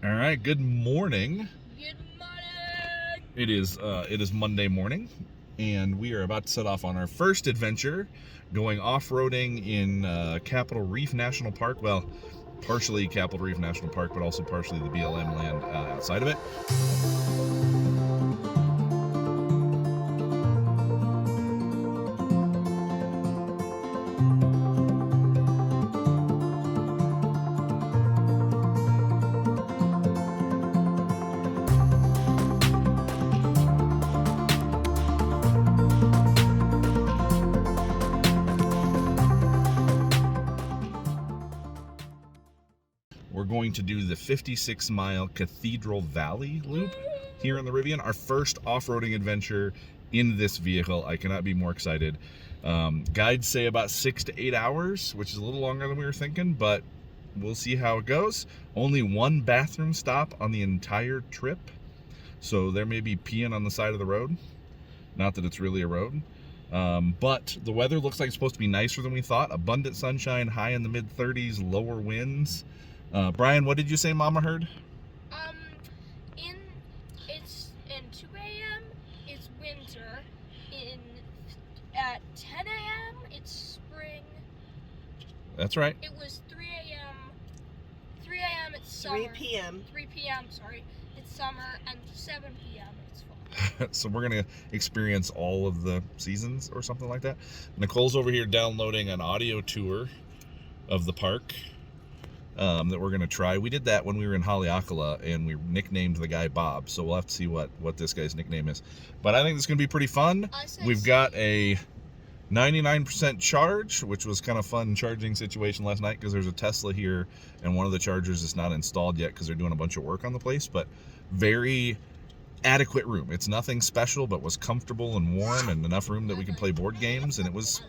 All right, good morning. Good morning. It is Monday morning, and we are about to set off on our first adventure, going off-roading in Capital Reef National Park. Well, partially Capital Reef National Park, but also partially the BLM land outside of it. We're going to do the 56-mile Cathedral Valley Loop here in the Rivian. Our first off-roading adventure in this vehicle. I cannot be more excited. Guides say about 6 to 8 hours, which is a little longer than we were thinking, but we'll see how it goes. Only one bathroom stop on the entire trip, so there may be peeing on the side of the road. Not that it's really a road. But the weather looks like it's supposed to be nicer than we thought. Abundant sunshine, high in the mid-30s, lower winds. Brian, what did you say Mama heard? It's in 2 a.m. it's winter. At 10 a.m. it's spring. That's right. It was 3 a.m. 3 a.m. it's summer. 3 p.m. 3 p.m. sorry, it's summer, and 7 p.m. it's fall. So we're gonna experience all of the seasons or something like that. Nicole's over here downloading an audio tour of the park. That we're gonna try. We did that when we were in Haleakala, and we nicknamed the guy Bob. So we'll have to see what this guy's nickname is. But I think it's gonna be pretty fun. We've got a 99% charge, which was kind of fun charging situation last night because there's a Tesla here, and one of the chargers is not installed yet because they're doing a bunch of work on the place. But very adequate room. It's nothing special, but was comfortable and warm, and enough room that we could play board games, and it was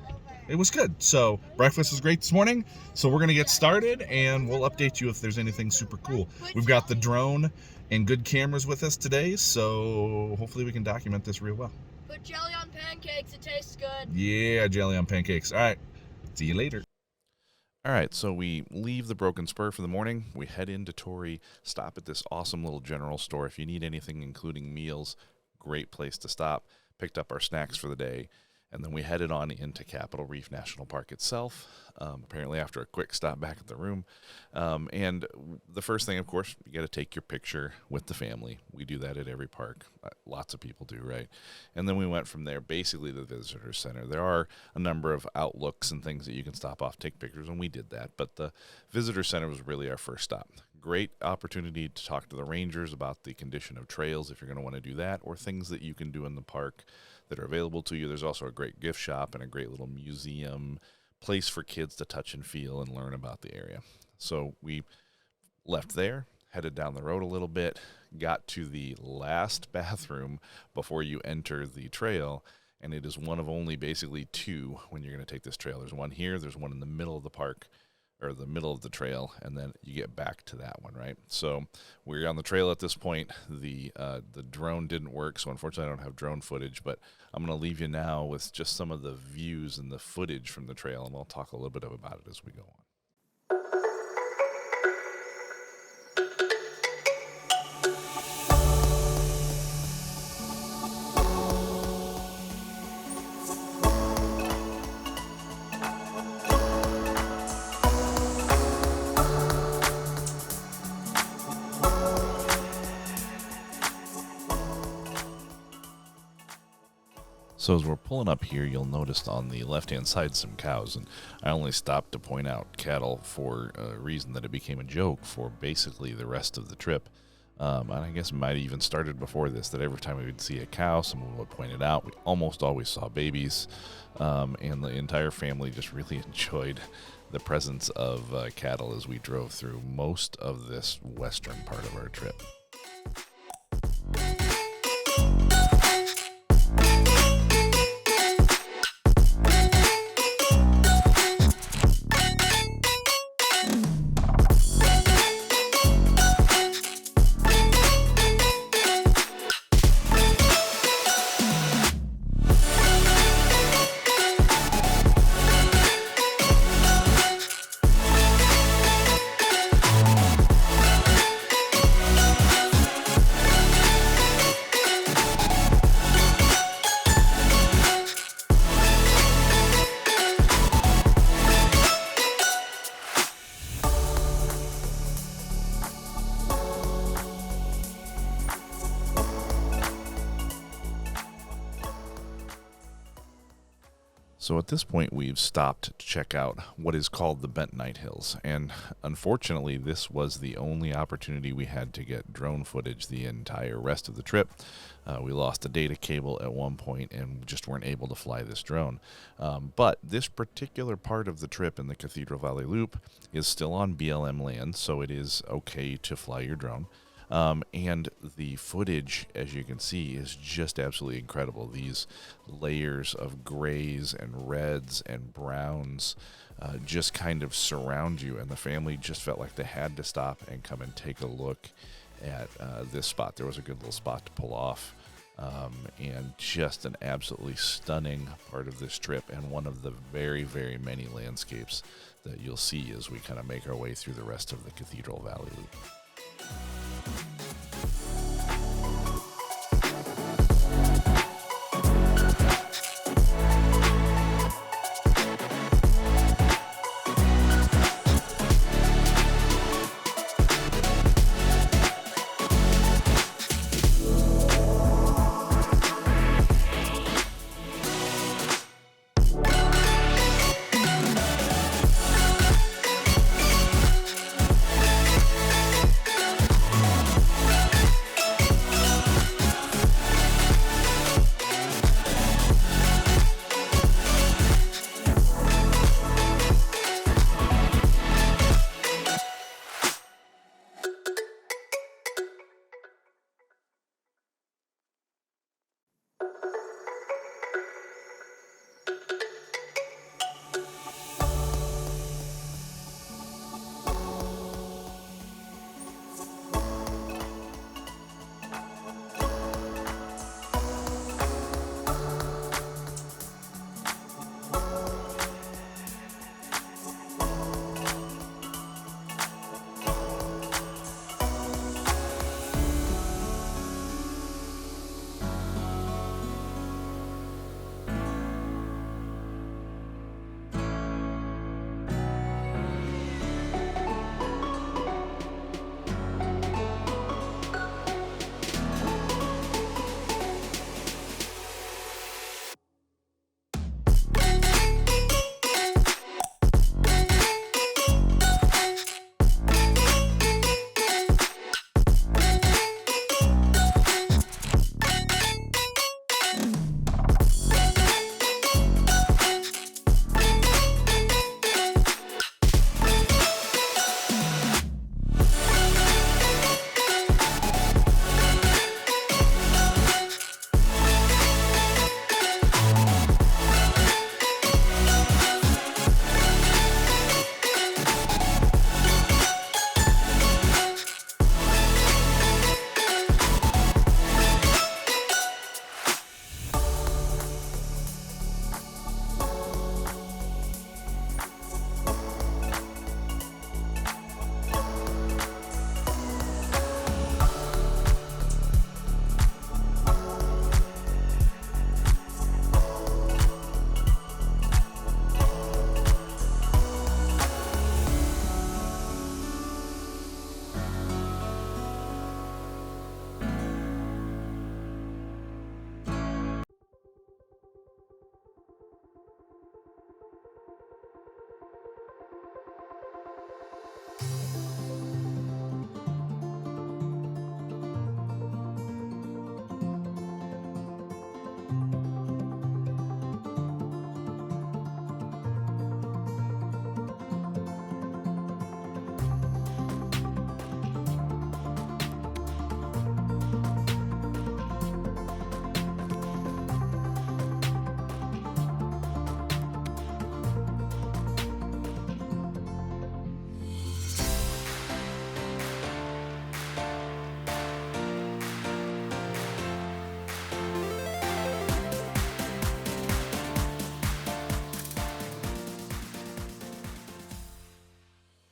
good. So breakfast was great this morning. So we're gonna get started, and we'll update you if there's anything super cool. We've got the drone and good cameras with us today, so hopefully we can document this real well. Put jelly on pancakes, it tastes good. Yeah, jelly on pancakes. All right, see you later. All right, so we leave the Broken Spur for the morning. We head into Torrey, stop at this awesome little general store. If you need anything, including meals, great place to stop. Picked up our snacks for the day. And then we headed on into Capital Reef National Park itself, apparently after a quick stop back at the room. And the first thing, of course, you got to take your picture with the family. We do that at every park. Lots of people do, right? And then we went from there basically to the visitor center. There are a number of outlooks and things that you can stop off, take pictures, and we did that. But the visitor center was really our first stop. Great opportunity to talk to the rangers about the condition of trails if you're going to want to do that, or things that you can do in the park that are available to you. There's also a great gift shop and a great little museum place for kids to touch and feel and learn about the area. So we left there, headed down the road a little bit, got to the last bathroom before you enter the trail, and it is one of only basically two when you're going to take this trail. There's one here, there's one in the middle of the park, or the middle of the trail, and then you get back to that one, right? So we're on the trail at this point. The drone didn't work, so unfortunately I don't have drone footage, but I'm going to leave you now with just some of the views and the footage from the trail, and we'll talk a little bit about it as we go on. So as we're pulling up here, you'll notice on the left-hand side some cows, and I only stopped to point out cattle for a reason that it became a joke for basically the rest of the trip. And I guess it might have even started before this, that every time we would see a cow, someone would point it out. We almost always saw babies, and the entire family just really enjoyed the presence of cattle as we drove through most of this western part of our trip. So at this point, we've stopped to check out what is called the Bentonite Hills, and unfortunately, this was the only opportunity we had to get drone footage the entire rest of the trip. We lost a data cable at one point and just weren't able to fly this drone. But this particular part of the trip in the Cathedral Valley Loop is still on BLM land, so it is okay to fly your drone. And the footage, as you can see, is just absolutely incredible. These layers of grays and reds and browns just kind of surround you, and the family just felt like they had to stop and come and take a look at this spot. There was a good little spot to pull off, and just an absolutely stunning part of this trip, and one of the very, very many landscapes that you'll see as we kind of make our way through the rest of the Cathedral Valley Loop.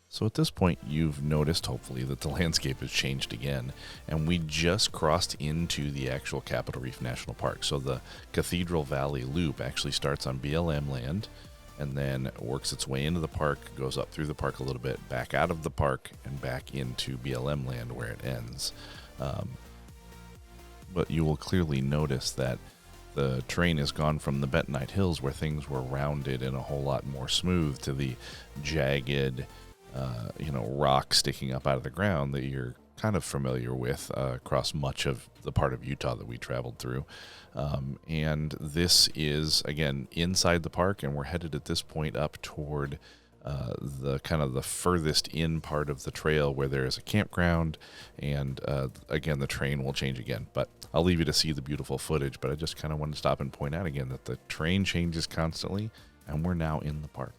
So at this point, you've noticed, hopefully, that the landscape has changed again, and we just crossed into the actual Capital Reef National Park. So the Cathedral Valley Loop actually starts on BLM land and then works its way into the park, goes up through the park a little bit, back out of the park, and back into BLM land where it ends. But you will clearly notice that The terrain has gone from the Bentonite Hills, where things were rounded and a whole lot more smooth, to the jagged, rock sticking up out of the ground that you're kind of familiar with across much of the part of Utah that we traveled through. And this is, again, inside the park, and we're headed at this point up toward the kind of the furthest in part of the trail where there is a campground, and again, the terrain will change again. But I'll leave you to see the beautiful footage, but I just kind of wanted to stop and point out again that the terrain changes constantly, and we're now in the park.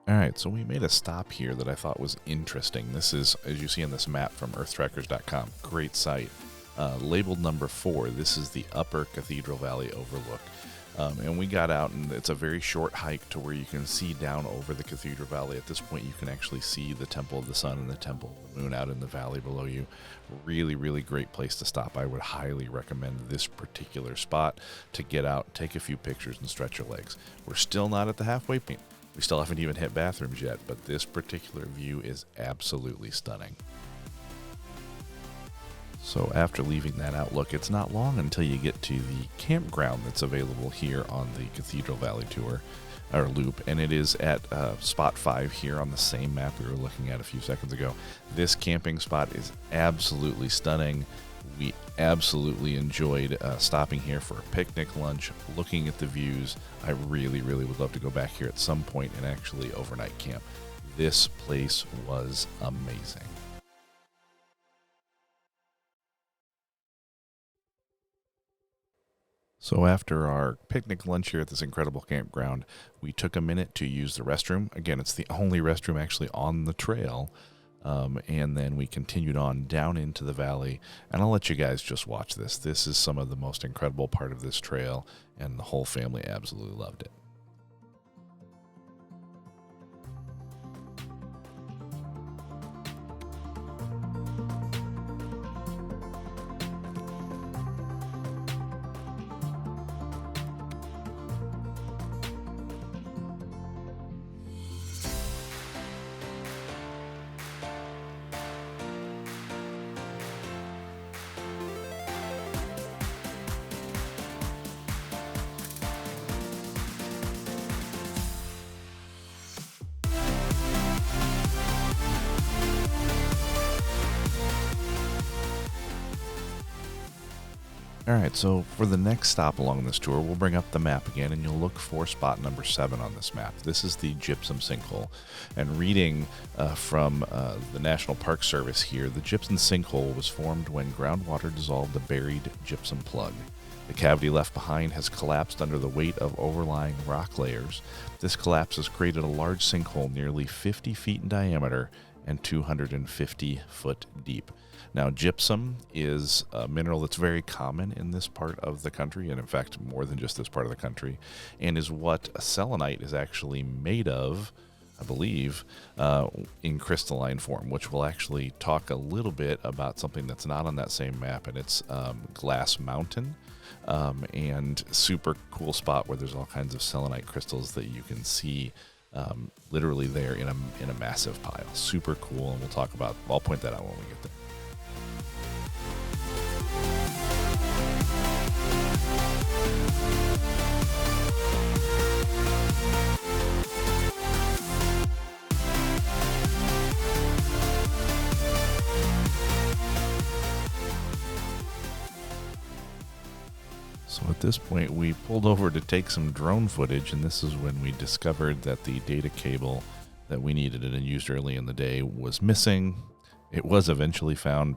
All right, so we made a stop here that I thought was interesting. This is, as you see on this map from earthtrackers.com, great site. Labeled number 4, this is the Upper Cathedral Valley Overlook. And we got out, and it's a very short hike to where you can see down over the Cathedral Valley. At this point, you can actually see the Temple of the Sun and the Temple of the Moon out in the valley below you. Really, really great place to stop. I would highly recommend this particular spot to get out, take a few pictures, and stretch your legs. We're still not at the halfway point. We still haven't even hit bathrooms yet, but this particular view is absolutely stunning. So after leaving that outlook, it's not long until you get to the campground that's available here on the Cathedral Valley Tour, or Loop, and it is at spot 5 here on the same map we were looking at a few seconds ago. This camping spot is absolutely stunning. We absolutely enjoyed stopping here for a picnic lunch, looking at the views. I really, really would love to go back here at some point and actually overnight camp. This place was amazing. So after our picnic lunch here at this incredible campground, we took a minute to use the restroom. Again, it's the only restroom actually on the trail. And then we continued on down into the valley, and I'll let you guys just watch this. This is some of the most incredible part of this trail, and the whole family absolutely loved it. Alright, so for the next stop along this tour, we'll bring up the map again, and you'll look for spot number 7 on this map. This is the gypsum sinkhole. And reading from the National Park Service here, the gypsum sinkhole was formed when groundwater dissolved the buried gypsum plug. The cavity left behind has collapsed under the weight of overlying rock layers. This collapse has created a large sinkhole nearly 50 feet in diameter and 250 foot deep. Now, gypsum is a mineral that's very common in this part of the country, and in fact, more than just this part of the country, and is what a selenite is actually made of, I believe, in crystalline form, which we'll actually talk a little bit about something that's not on that same map, and it's Glass Mountain, and super cool spot where there's all kinds of selenite crystals that you can see literally there in a massive pile. Super cool, and I'll point that out when we get there. So at this point, we pulled over to take some drone footage, and this is when we discovered that the data cable that we needed and used early in the day was missing. It was eventually found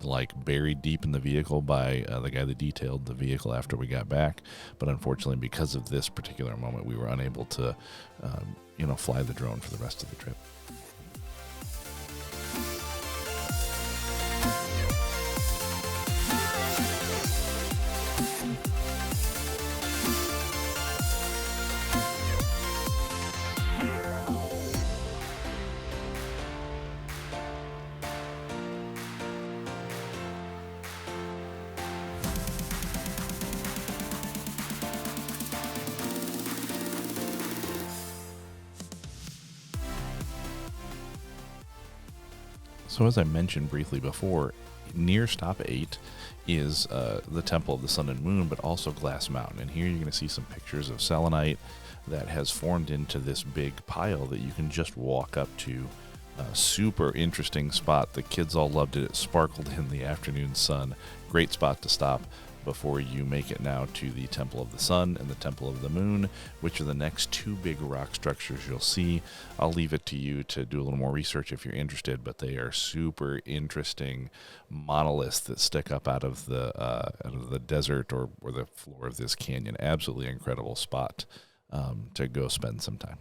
like buried deep in the vehicle by the guy that detailed the vehicle after we got back. But unfortunately, because of this particular moment, we were unable to, fly the drone for the rest of the trip. So as I mentioned briefly before, near Stop 8 is the Temple of the Sun and Moon, but also Glass Mountain. And here you're going to see some pictures of selenite that has formed into this big pile that you can just walk up to. Super interesting spot. The kids all loved it. It sparkled in the afternoon sun. Great spot to stop before you make it now to the Temple of the Sun and the Temple of the Moon, which are the next two big rock structures you'll see. I'll leave it to you to do a little more research if you're interested, but they are super interesting monoliths that stick up out of the desert or the floor of this canyon. Absolutely incredible spot to go spend some time.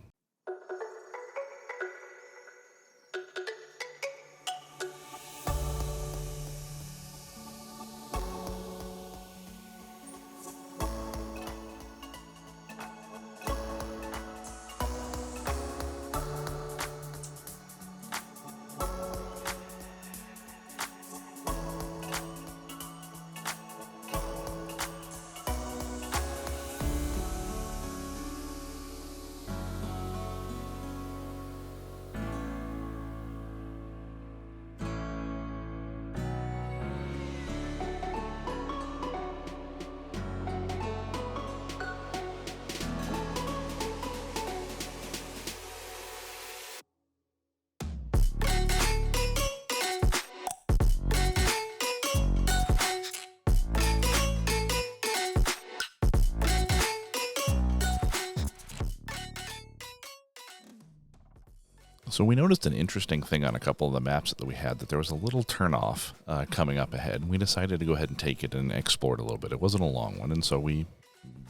So we noticed an interesting thing on a couple of the maps that we had, that there was a little turnoff coming up ahead. We decided to go ahead and take it and explore it a little bit. It wasn't a long one, and so we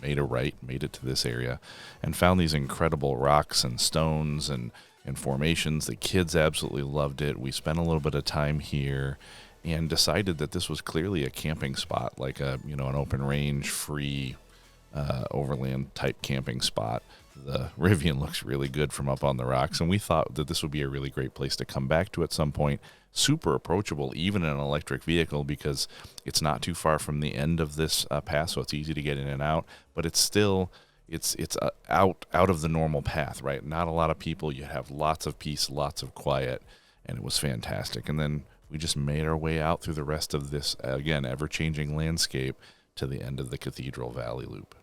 made a right, made it to this area, and found these incredible rocks and stones and formations. The kids absolutely loved it. We spent a little bit of time here and decided that this was clearly a camping spot, like an open range, free overland type camping spot. The Rivian looks really good from up on the rocks, and we thought that this would be a really great place to come back to at some point. Super approachable, even in an electric vehicle, because it's not too far from the end of this path, so it's easy to get in and out. But it's still it's out of the normal path, right? Not a lot of people. You have lots of peace, lots of quiet, and it was fantastic. And then we just made our way out through the rest of this, again, ever-changing landscape to the end of the Cathedral Valley Loop.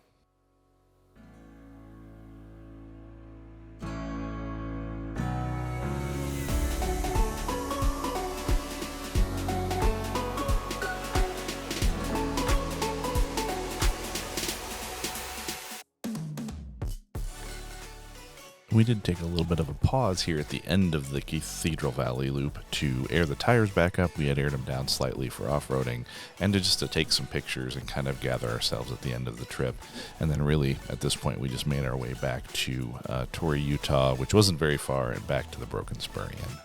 We did take a little bit of a pause here at the end of the Cathedral Valley Loop to air the tires back up. We had aired them down slightly for off-roading, and to take some pictures and kind of gather ourselves at the end of the trip. And then really, at this point, we just made our way back to Torrey, Utah, which wasn't very far, and back to the Broken Spur Inn.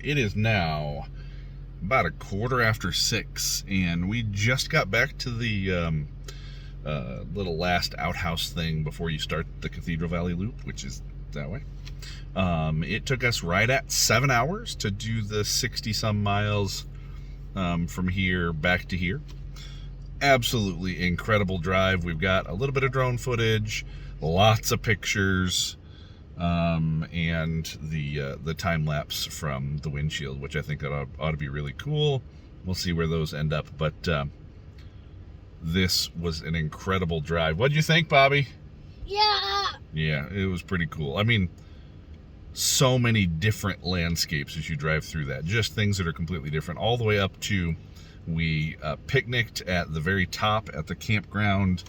It is now about 6:15, and we just got back to the little last outhouse thing before you start the Cathedral Valley Loop, which is that way. It took us right at 7 hours to do the 60-some miles from here back to here. Absolutely incredible drive. We've got a little bit of drone footage, lots of pictures. and the time lapse from the windshield, which I think ought to be really cool. We'll see where those end up, but this was an incredible drive. What'd you think, Bobby? Yeah, it was pretty cool. I mean, so many different landscapes as you drive through that. Just things that are completely different. All the way up to, we picnicked at the very top at the campground,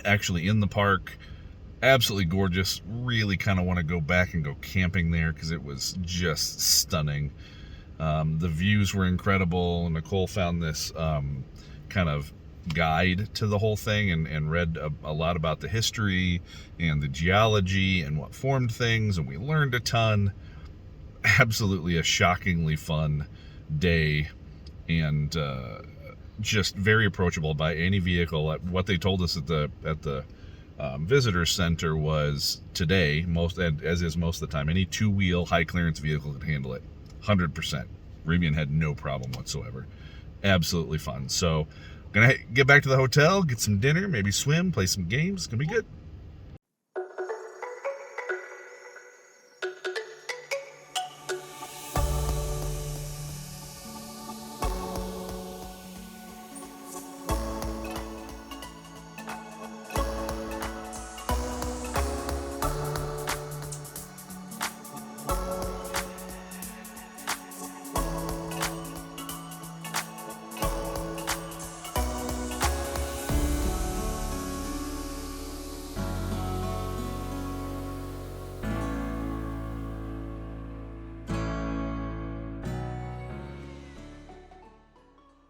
actually in the park. Absolutely gorgeous. Really kind of want to go back and go camping there because it was just stunning. The views were incredible. Nicole found this kind of guide to the whole thing and read a lot about the history and the geology and what formed things, and we learned a ton. Absolutely a shockingly fun day, and just very approachable by any vehicle. What they told us at the visitor center was today, as is most of the time, any two-wheel high clearance vehicle could handle it 100%. Remian had no problem whatsoever. Absolutely fun. So gonna get back to the hotel, get some dinner, maybe swim, play some games. It's gonna be good.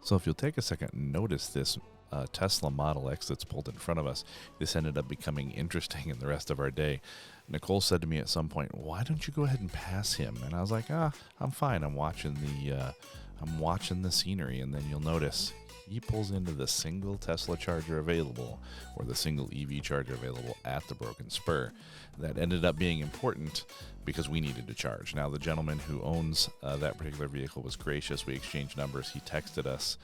So if you'll take a second and notice this Tesla Model X that's pulled in front of us, this ended up becoming interesting in the rest of our day. Nicole said to me at some point, "Why don't you go ahead and pass him?" And I was like, I'm fine. I'm watching the scenery. And then you'll notice he pulls into the single Tesla charger available, or the single EV charger available at the Broken Spur. That ended up being important because we needed to charge. Now, the gentleman who owns that particular vehicle was gracious. We exchanged numbers. He texted us.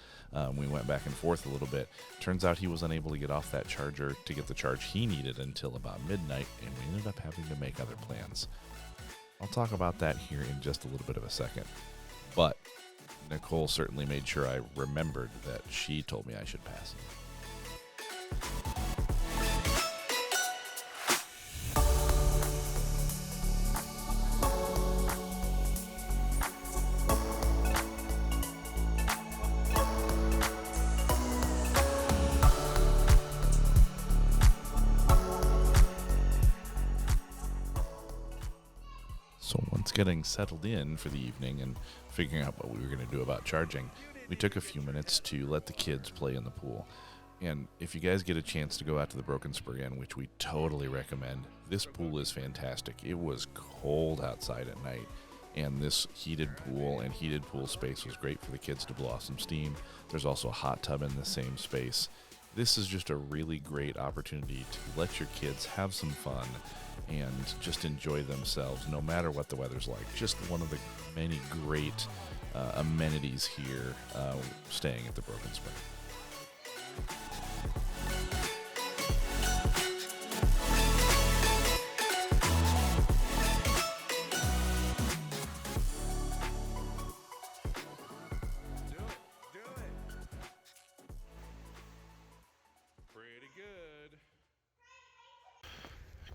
We went back and forth a little bit. Turns out he was unable to get off that charger to get the charge he needed until about midnight, and we ended up having to make other plans. I'll talk about that here in just a little bit of a second. But Nicole certainly made sure I remembered that she told me I should pass him. So once getting settled in for the evening and figuring out what we were going to do about charging, we took a few minutes to let the kids play in the pool. And if you guys get a chance to go out to the Broken Spur again, which we totally recommend, this pool is fantastic. It was cold outside at night, and this heated pool and heated pool space was great for the kids to blow off some steam. There's also a hot tub in the same space. This is just a really great opportunity to let your kids have some fun and just enjoy themselves no matter what the weather's like. Just one of the many great amenities here staying at the Broken Spur.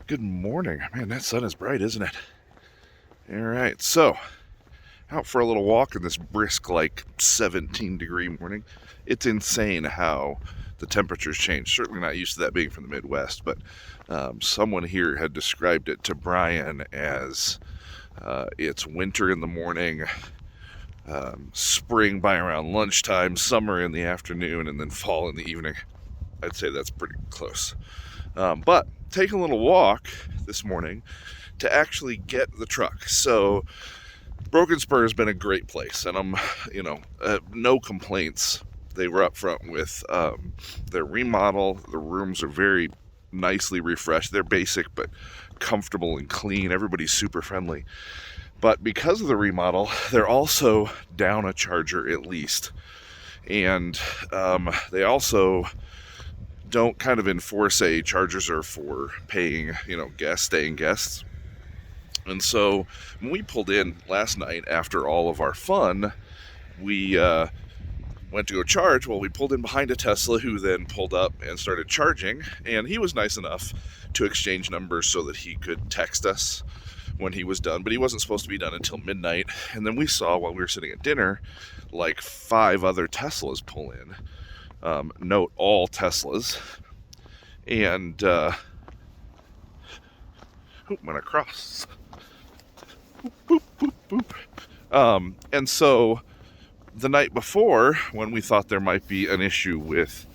Good morning. Man, that sun is bright, isn't it? All right, so out for a little walk in this brisk, like 17-degree morning. It's insane how the temperatures change. Certainly not used to that being from the Midwest, but someone here had described it to Brian as it's winter in the morning, spring by around lunchtime, summer in the afternoon, and then fall in the evening. I'd say that's pretty close. But taking a little walk this morning to actually get the truck. So Broken Spur has been a great place, and I'm, no complaints. They were up front with their remodel. The rooms are very nicely refreshed. They're basic but comfortable and clean. Everybody's super friendly. But because of the remodel, they're also down a charger at least. And they also don't kind of enforce chargers are for paying, staying guests. And so when we pulled in last night after all of our fun, we went to go charge. Well, we pulled in behind a Tesla, who then pulled up and started charging, and he was nice enough to exchange numbers so that he could text us when he was done, but he wasn't supposed to be done until midnight. And then we saw, while we were sitting at dinner, like 5 other Teslas pull in. Note, all Teslas. And went across. Boop, boop, boop. And so the night before, when we thought there might be an issue with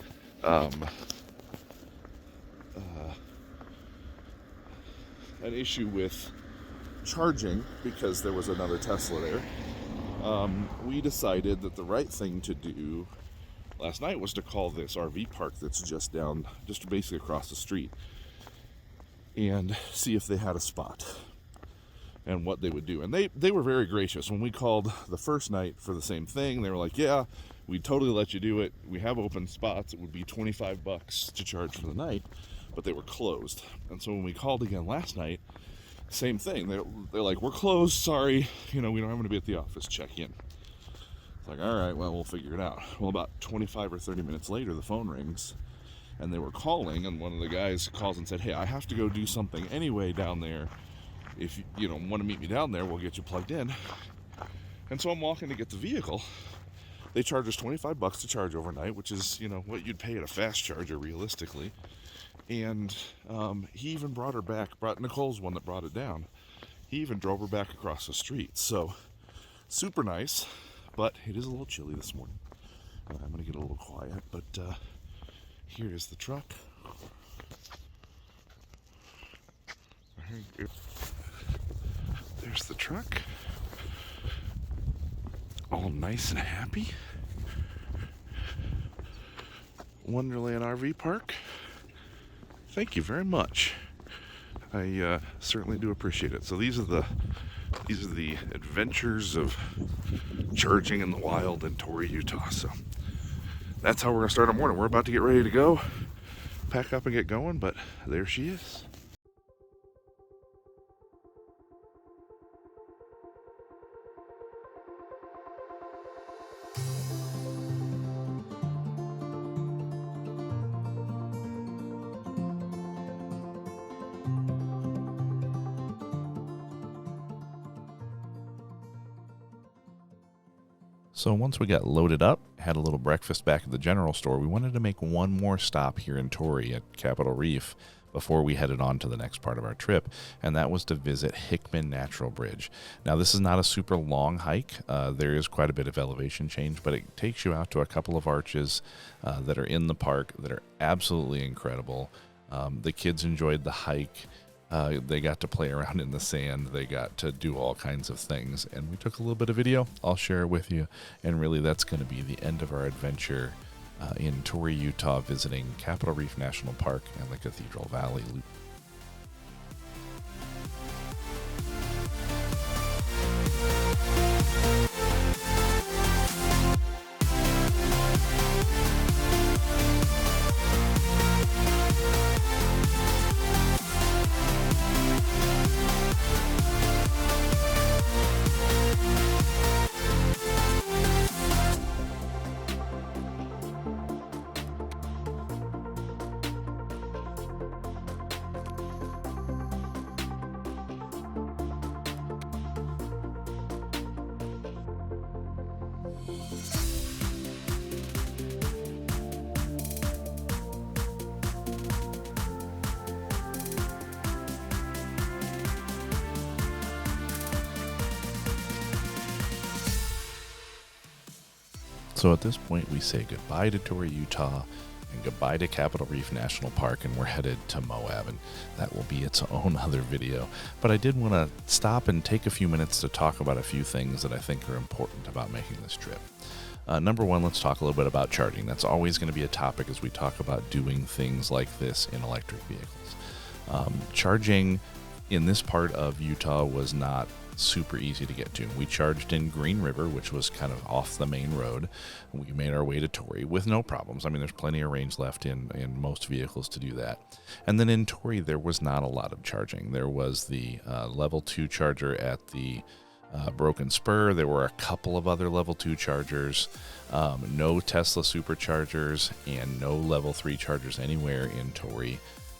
charging because there was another Tesla there, we decided that the right thing to do last night was to call this RV park that's just basically across the street, and see if they had a spot and what they would do. And they were very gracious. When we called the first night for the same thing, they were like, yeah, we'd totally let you do it. We have open spots. It would be $25 to charge for the night, but they were closed. And so when we called again last night, same thing. They're like, we're closed, sorry. We don't have to be at the office, check in. It's like, all right, well, we'll figure it out. Well, about 25 or 30 minutes later, the phone rings, and they were calling, and one of the guys calls and said, hey, I have to go do something anyway down there. If you want to meet me down there, we'll get you plugged in. And so I'm walking to get the vehicle. They charge us $25 to charge overnight, which is, what you'd pay at a fast charger realistically. And he even brought Nicole's one that brought it down. He even drove her back across the street. So super nice, but it is a little chilly this morning. I'm going to get a little quiet, but here is the truck. There's the truck. All nice and happy. Wonderland RV Park. Thank you very much. I certainly do appreciate it. So these are the adventures of charging in the wild in Torrey, Utah. So that's how we're gonna start our morning. We're about to get ready to go, pack up and get going, but there she is. So once we got loaded up, had a little breakfast back at the general store, we wanted to make one more stop here in Torrey at Capital Reef before we headed on to the next part of our trip, and that was to visit Hickman Natural Bridge. Now, this is not a super long hike. There is quite a bit of elevation change, but it takes you out to a couple of arches that are in the park that are absolutely incredible. The kids enjoyed the hike. They got to play around in the sand. They got to do all kinds of things. And we took a little bit of video. I'll share it with you. And really, that's going to be the end of our adventure in Torrey, Utah, visiting Capital Reef National Park and the Cathedral Valley Loop. So at this point, we say goodbye to Torrey, Utah, and goodbye to Capital Reef National Park, and we're headed to Moab, and that will be its own other video. But I did want to stop and take a few minutes to talk about a few things that I think are important about making this trip. Number one, let's talk a little bit about charging. That's always going to be a topic as we talk about doing things like this in electric vehicles. Charging in this part of Utah was not super easy to get to. We charged in Green River, which was kind of off the main road. We made our way to Torrey with no problems. I mean, there's plenty of range left in most vehicles to do that. And then in Torrey, there was not a lot of charging. There was the level 2 charger at the Broken Spur. There were a couple of other level 2 chargers, no Tesla superchargers, and no level 3 chargers anywhere in Torrey.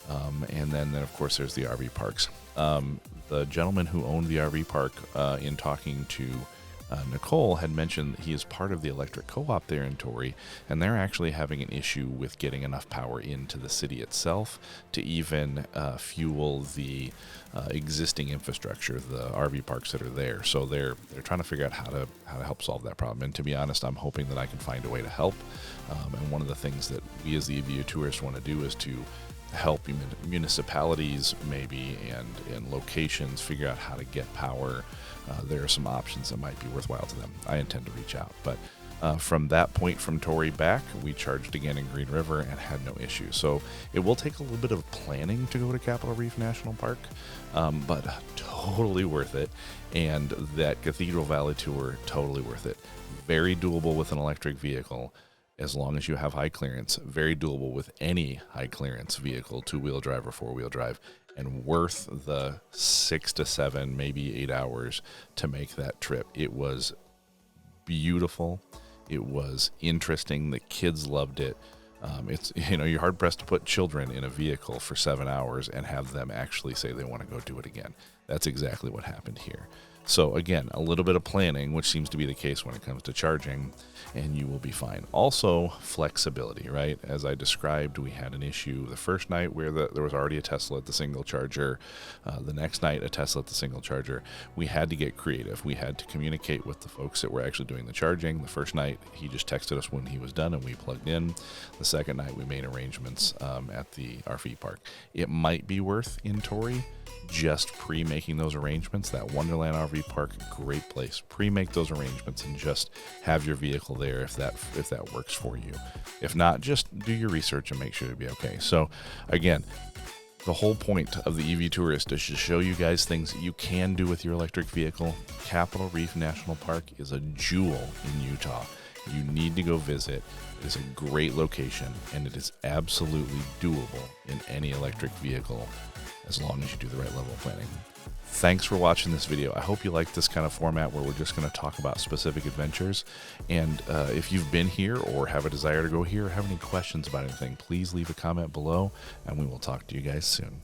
And then, of course, there's the RV parks. The gentleman who owned the RV park, in talking to Nicole, had mentioned he is part of the electric co-op there in Torrey, and they're actually having an issue with getting enough power into the city itself to even fuel the existing infrastructure, the RV parks that are there. So they're trying to figure out how to help solve that problem. And to be honest, I'm hoping that I can find a way to help. And one of the things that we as the EVU tourists want to do is to help municipalities maybe and locations figure out how to get power. There are some options that might be worthwhile to them. I intend to reach out. But from that point from Torrey back, we charged again in Green River and had no issue. So it will take a little bit of planning to go to Capital Reef National Park, but totally worth it. And that Cathedral Valley tour, totally worth it. Very doable with an electric vehicle, as long as you have high clearance. Very doable with any high clearance vehicle, 2-wheel drive or 4-wheel drive, and worth the 6 to 7, maybe 8 hours to make that trip. It was beautiful. It was interesting. The kids loved it. It's, you're hard pressed to put children in a vehicle for 7 hours and have them actually say they want to go do it again. That's exactly what happened here. So again, a little bit of planning, which seems to be the case when it comes to charging, and you will be fine. Also, flexibility, right? As I described, we had an issue the first night where there was already a Tesla at the single charger. The next night, a Tesla at the single charger. We had to get creative. We had to communicate with the folks that were actually doing the charging. The first night, he just texted us when he was done and we plugged in. The second night, we made arrangements at the RV park. It might be worth in Torrey just pre-making those arrangements. That Wonderland RV Park, great place. Pre-make those arrangements and just have your vehicle there if that works for you. If not, just do your research and make sure to be okay. So again, the whole point of the EV Tourist is to show you guys things that you can do with your electric vehicle. Capital Reef National Park is a jewel in Utah. You need to go visit. It is a great location, and it is absolutely doable in any electric vehicle as long as you do the right level of planning. Thanks for watching this video. I hope you like this kind of format where we're just going to talk about specific adventures. And if you've been here or have a desire to go here or have any questions about anything, please leave a comment below, and we will talk to you guys soon.